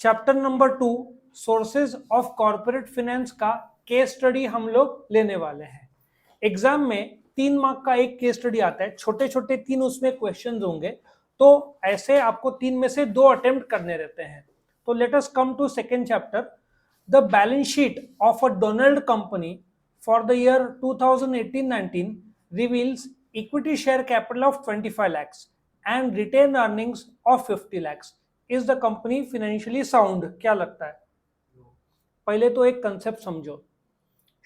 Chapter number 2 sources of corporate finance का case study हम लोग लेने वाले हैं। एग्जाम में 3 मार्क का एक केस स्टडी आता है, छोटे छोटे 3 उसमें क्वेश्चंस होंगे, तो ऐसे आपको 3 में से 2 अटेम्प्ट करने रहते हैं। तो let us come to second chapter. The balance sheet of a Donald company for the year 2018-19 reveals equity share capital of 25 lakhs and retained earnings of 50 lakhs. Is the company financially sound? क्या लगता है? पहले तो एक concept समझो,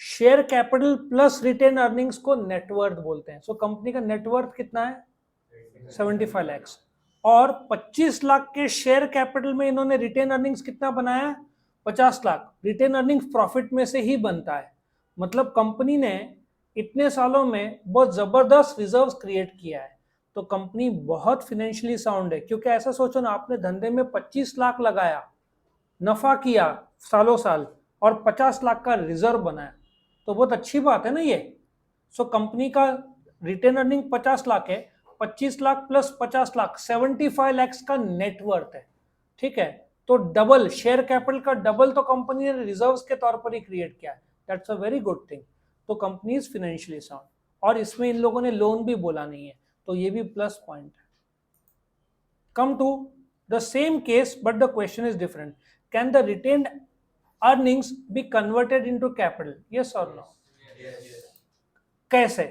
share capital plus retain earnings को net worth बोलते हैं। सो कंपनी का नेटवर्थ कितना है? 75 lakhs। और 25 लाख के शेयर कैपिटल में इन्होंने रिटेन अर्निंग्स कितना बनाया? 50 लाख। रिटेन अर्निंग्स प्रॉफिट में से ही बनता है, मतलब कंपनी ने इतने सालों में बहुत जबरदस्त रिजर्व्स क्रिएट किया है। तो कंपनी बहुत फाइनेंशियली साउंड है, क्योंकि ऐसा सोचो ना, आपने धंधे में 25 लाख लगाया, नफा किया सालों साल, और 50 लाख का रिजर्व बनाया, तो बहुत अच्छी बात है ना ये। सो कंपनी का रिटेन अर्निंग 50 लाख है, 25 लाख प्लस 50 लाख 75 lakhs का नेटवर्थ है। ठीक है, तो डबल शेयर कैपिटल का डबल तो कंपनी ने रिजर्व्स के तौर पर ही क्रिएट किया है। That's a very good thing. तो कंपनी इज फाइनेंशियली साउंड, और इसमें इन लोगों ने लोन भी बोला नहीं है, तो ये भी प्लस पॉइंट है। Come to the same case but the question is different. Can the retained earnings be converted into capital? Yes और नो? कैसे?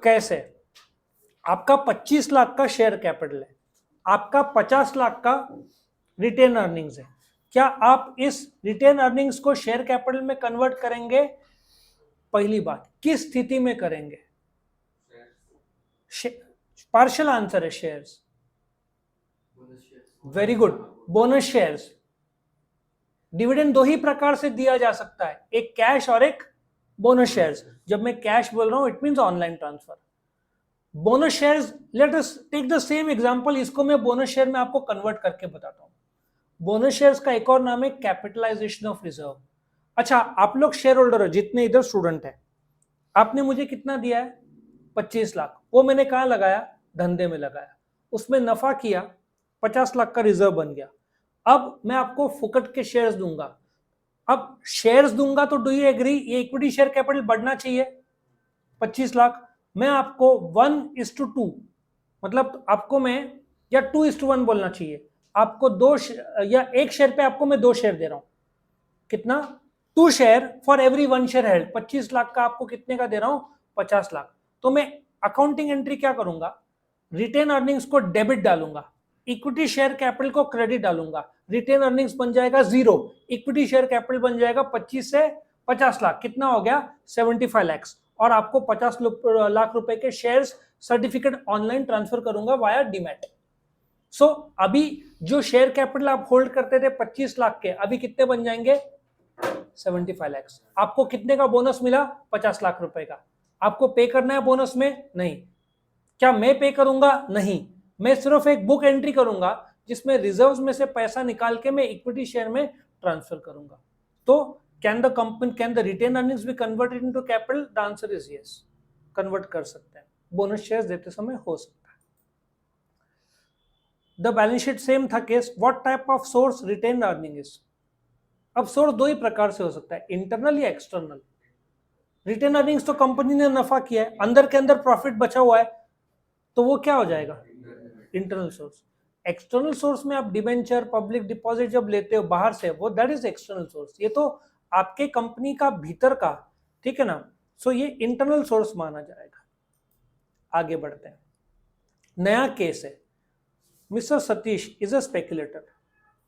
कैसे? आपका 25 लाख का शेयर कैपिटल है, आपका 50 लाख का रिटेन अर्निंग्स है। क्या आप इस रिटेन अर्निंग्स को शेयर कैपिटल में कन्वर्ट करेंगे? पहली बात, किस स्थिति में करेंगे? पार्शियल आंसर है shares. Very good, bonus shares. Dividend दो ही प्रकार से दिया जा सकता है, एक कैश और एक बोनस शेयर्स। जब मैं कैश बोल रहा हूं it means online transfer. Bonus shares, let us take the same example, इसको मैं बोनस शेयर में आपको कन्वर्ट करके बताता हूं। बोनस शेयर्स का एक और नाम है कैपिटलाइजेशन ऑफ रिजर्व। अच्छा, आप लोग शेयर होल्डर हो, जितने इधर स्टूडेंट है, आपने मुझे कितना दिया है? 25 लाख। वो मैंने कहां लगाया? धंधे में लगाया, उसमें नफा किया, 50 लाख का रिजर्व बन गया। अब मैं आपको फुकट के शेयर्स दूंगा। अब शेयर्स दूंगा तो डू यू एग्री, ये इक्विटी शेयर कैपिटल बढ़ना चाहिए। 25 लाख मैं आपको 1:2, मतलब आपको मैं, या 2:1 बोलना चाहिए, आपको या एक शेयर पे आपको मैं 2 शेयर दे रहा हूं। कितना? 2 share for every 1 share held. 25 lakh का आपको कितने का दे रहा हूं? 50 लाख। तो मैं अकाउंटिंग एंट्री क्या करूंगा? रिटेन अर्निंग्स को डेबिट डालूंगा, इक्विटी शेयर कैपिटल को क्रेडिट डालूंगा। रिटेन अर्निंग्स बन जाएगा 0, इक्विटी शेयर कैपिटल बन जाएगा 25 से 50 लाख। कितना हो गया? 75 lakhs। और आपको 50 लाख रुपए के शेयर्स सर्टिफिकेट ऑनलाइन ट्रांसफर करूंगा वाया डीमैट। सो अभी जो शेयर कैपिटल आप होल्ड करते थे 25 लाख के, अभी कितने बन जाएंगे? 75 lakhs। आपको कितने का बोनस मिला? 50 लाख रुपए का। आपको पे करना है बोनस में? नहीं। क्या मैं पे करूंगा? नहीं। मैं सिर्फ एक बुक एंट्री करूंगा जिसमें रिजर्व्स में से पैसा निकाल के मैं इक्विटी शेयर में ट्रांसफर करूंगा। तो can the retain earnings be converted into capital? The answer is yes, convert कर सकते हैं। बोनस शेयर्स देते समय हो सकता है। द बैलेंस शीट सेम था case. What type of source retain earning is? अब सोर्स दो ही प्रकार से हो सकता है, इंटरनल या एक्सटर्नल। रिटेन अर्निंग्स तो कंपनी ने नफा किया है, अंदर के अंदर प्रॉफिट बचा हुआ है, तो वो क्या हो जाएगा? Internal source. एक्सटर्नल सोर्स में आप डिबेंचर, पब्लिक डिपॉजिट जब लेते हो बाहर से, वो दैट इज एक्सटर्नल सोर्स। ये तो आपके कंपनी का भीतर का, ठीक है ना। सो ये इंटरनल सोर्स माना जाएगा। आगे बढ़ते हैं। नया केस है, mister Satish is a speculator.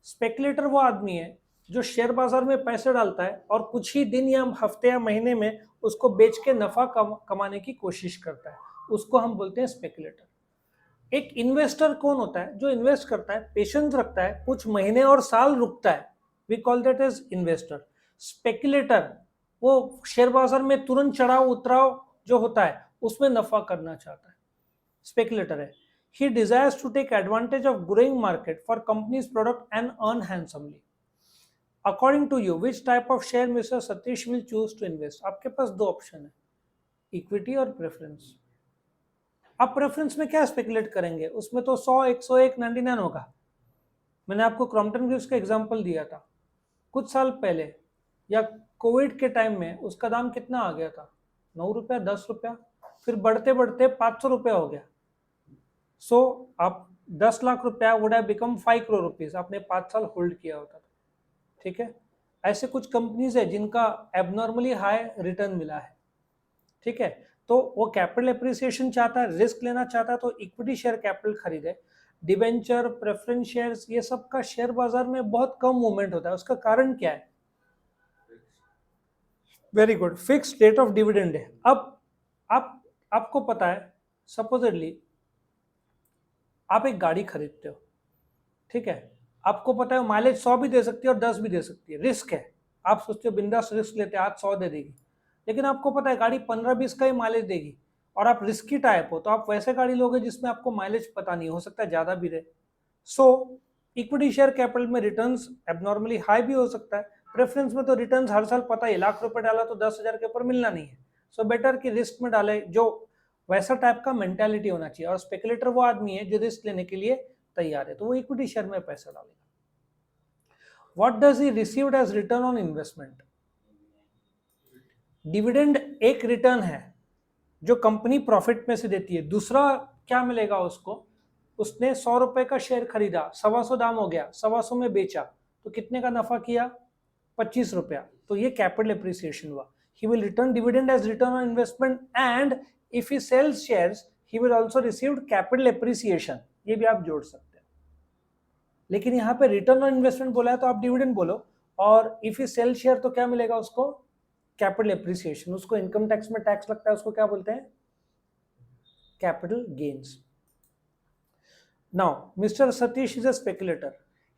Speculator वो आदमी है जो शेयर बाजार में पैसे डालता है और कुछ ही दिन या हफ्ते या महीने में उसको बेच के नफा कमाने की कोशिश करता है, उसको हम बोलते हैं स्पेकुलेटर। एक इन्वेस्टर कौन होता है? जो इन्वेस्ट करता है, पेशेंस रखता है, कुछ महीने और साल रुकता है, we call that as investor. Speculator वो शेयर बाजार में तुरंत चढ़ाव उतराव जो होता है उसमें नफा करना चाहता है, स्पेकुलेटर है। He desires to take advantage of growing market for company's product and earn handsomely. According to you, which type of share Mr. Satish will choose to invest? आपके पास दो ऑप्शन है, इक्विटी और प्रेफरेंस। आप preference में क्या speculate करेंगे? उसमें तो 100, 101, 99 होगा। मैंने आपको क्रॉम्पटन ग्रीव्स का एग्जांपल दिया था कुछ साल पहले, या कोविड के टाइम में उसका दाम कितना आ गया था, 9 रुपया, 10 रुपया, फिर बढ़ते बढ़ते 500 रुपया हो गया। सो आप 10 लाख रुपया would have become 5 crore rupees, आपने 5 साल होल्ड किया होता था। ठीक है, ऐसे कुछ कंपनीज है जिनका एबनॉर्मली हाई रिटर्न मिला है। ठीक है, तो वो कैपिटल एप्रिसिएशन चाहता है, रिस्क लेना चाहता है, तो इक्विटी शेयर कैपिटल खरीदे। डिबेंचर, प्रेफरेंस शेयर्स, ये सब का शेयर बाजार में बहुत कम मूवमेंट होता है। उसका कारण क्या है? Very good, fix date of dividend है। अब आपको पता है, सपोजिटली आप एक गाड़ी खरीदते हो, ठीक है, आपको पता है माइलेज 100 भी दे सकती है और 10 भी दे सकती है, रिस्क है। आप सोचते हो बिंदास रिस्क लेते हैं, आज 100 दे देगी, लेकिन आपको पता है गाड़ी 15-20 का ही माइलेज देगी, और आप रिस्की टाइप हो, तो आप वैसे गाड़ी लोगे जिसमें आपको माइलेज पता नहीं, हो सकता है ज्यादा भी रहे। सो इक्विटी शेयर कैपिटल में रिटर्न्स एबनॉर्मली हाई भी हो सकता है। प्रेफरेंस में तो रिटर्न्स हर साल पता है, लाख रुपए डाला तो 10,000 के ऊपर मिलना नहीं है। सो बेटर कि रिस्क में डाले, जो वैसा टाइप का मेंटालिटी होना चाहिए। और स्पेकुलेटर वो आदमी है जो रिस्क लेने के लिए तैयार है, तो वो इक्विटी शेयर में पैसा डालेगा। What does he received as return on investment? Dividend एक रिटर्न है जो कंपनी प्रॉफिट में से देती है। दूसरा क्या मिलेगा उसको? उसने 100 रुपए का शेयर खरीदा, 125 दाम हो गया, 125 में बेचा, तो कितने का नफा किया? 25 रुपया। तो ये कैपिटल एप्रिसिएशन हुआ। He will return dividend as return on investment, and if he sells shares he will also receive capital appreciation. ये भी आप जोड़ सकते हैं, लेकिन यहाँ पे रिटर्न ऑन इन्वेस्टमेंट बोला है तो आप डिविडेंड बोलो, और इफ ही सेल शेयर तो क्या मिलेगा उसको? Capital appreciation. उसको इनकम टैक्स में टैक्स लगता है, उसको क्या बोलते हैं? Capital gains. Now, Mr. Satish is a speculator.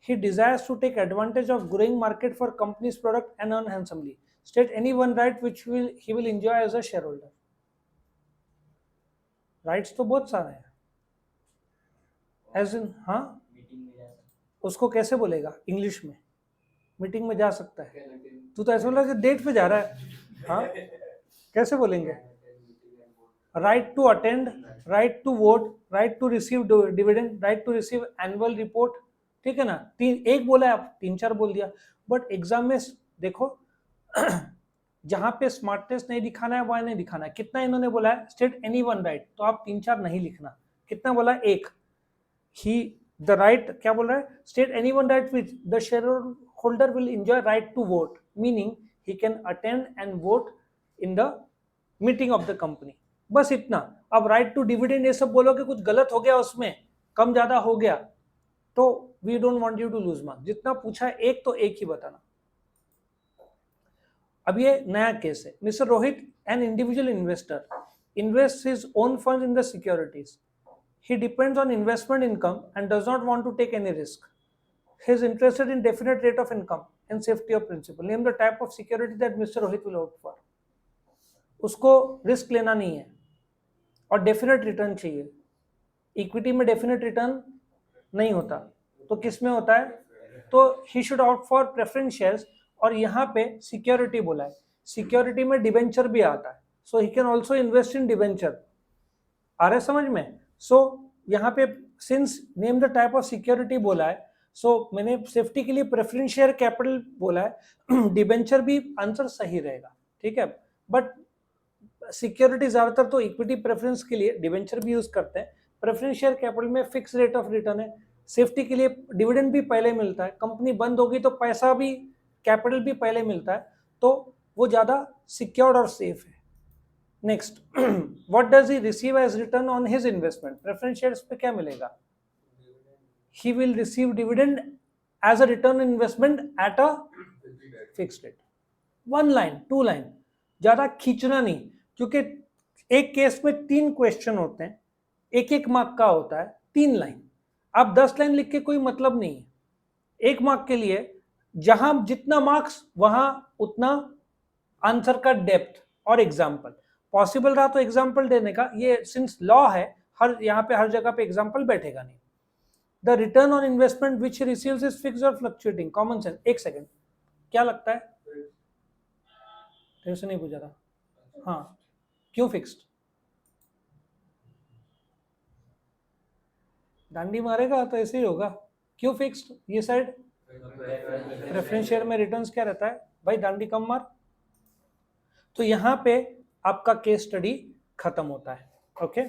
He desires to take advantage of growing market for company's product and earn handsomely. State any one right which he will enjoy as a shareholder. Rights तो बहुत सारे हैं, as in, हाँ, उसको कैसे बोलेगा English में? Meeting में जा सकता है। तू तो ऐसा बोला कि डेट पे जा रहा है, हाँ, कैसे बोलेंगे? Right to attend, right to vote, right to receive dividend, right to receive annual report. ठीक है ना, एक बोला है, आप 3-4 बोल दिया। बट एग्जाम में देखो जहां पे स्मार्टनेस नहीं दिखाना है वहां नहीं दिखाना है। कितना इन्होंने बोला है? स्टेट एनी वन राइट, तो आप 3-4 नहीं लिखना। कितना बोला? एक ही द राइट, क्या बोल रहा है? State any one right which the share holder will enjoy right to vote, meaning he can attend and vote in the meeting of the company. बस इतना। अब राइट टू डिविडेंड ये सब बोलोगे, कुछ गलत हो गया उसमें, कम ज्यादा हो गया, तो we don't want you to lose marks. जितना पूछा है एक, तो एक ही बताना। अब ये नया केस है। Mister Rohit, an individual investor, invests his own funds in the securities. He depends on investment income and does not want to take any risk. He is interested in definite rate of income and safety of principal. Name the type of security that Mr. Rohit will opt for. उसको risk लेना नहीं है और definite return चाहिए। Equity में definite return नहीं होता, तो किस में होता है? तो he should opt for preference shares, और यहाँ पे सिक्योरिटी बोला है। सिक्योरिटी में डिबेंचर भी आता है, so he can also invest in debenture. आ रहा है समझ में? सो यहाँ पे since name the type of security बोला है, सो मैंने सेफ्टी के लिए प्रेफरेंस शेयर कैपिटल बोला है, डिबेंचर भी आंसर सही रहेगा। ठीक है, बट सिक्योरिटी ज्यादातर तो इक्विटी प्रेफरेंस के लिए डिबेंचर भी यूज करते हैं। प्रेफरेंस शेयर कैपिटल में फिक्स रेट ऑफ रिटर्न है, सेफ्टी के लिए डिविडेंड भी पहले मिलता है, कंपनी बंद होगी तो पैसा भी, कैपिटल भी पहले मिलता है, तो वो ज्यादा सिक्योर्ड और सेफ है। Next, what does he receive as return on his investment? Preference shares पे क्या मिलेगा? He will receive dividend as a return on investment at a fixed rate. 1 line 2 line, ज्यादा खींचना नहीं, क्योंकि एक केस में 3 क्वेश्चन होते हैं, एक मार्क का होता है। 3 लाइन, आप 10 लाइन लिख के कोई मतलब नहीं है। 1 मार्क के लिए जहां जितना मार्क्स वहां उतना आंसर का डेप्थ और एग्जाम्पल। पॉसिबल रहा तो एग्जाम्पल देने का, ये सिंस लॉ है, हर यहाँ पे हर जगह पे एग्जाम्पल बैठेगा नहीं। The return on investment which receives is fixed और फ्लक्चुएटिंग। Common sense. 1 सेकेंड, क्या लगता है? तेरे से नहीं पूछा था। हाँ, क्यों फिक्स्ड? डांडी मारेगा तो ऐसे ही होगा। क्यों फिक्स्ड? ये साइड प्रेफरेंस शेयर में रिटर्न्स क्या रहता है भाई, दांडी कम मार। तो यहां पे आपका केस स्टडी खत्म होता है। ओके